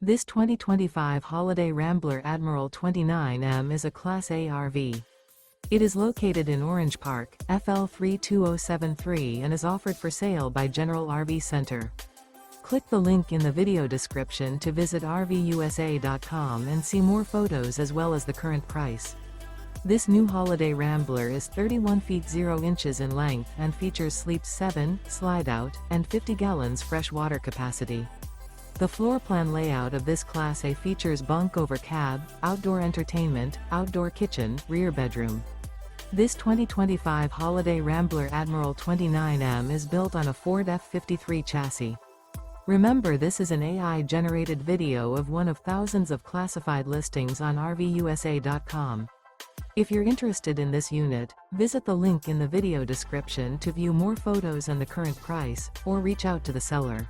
This 2025 Holiday Rambler Admiral 29M is a Class A RV. It is located in Orange Park, FL 32073 and is offered for sale by General RV Center. Click the link in the video description to visit RVUSA.com and see more photos as well as the current price. This new Holiday Rambler is 31 feet 0 inches in length and features sleep 7, slide-out, and 50 gallons fresh water capacity. The floor plan layout of this Class A features bunk over cab, outdoor entertainment, outdoor kitchen, rear bedroom. This 2025 Holiday Rambler Admiral 29M is built on a Ford F-53 chassis. Remember, this is an AI-generated video of one of thousands of classified listings on RVUSA.com. If you're interested in this unit, visit the link in the video description to view more photos and the current price, or reach out to the seller.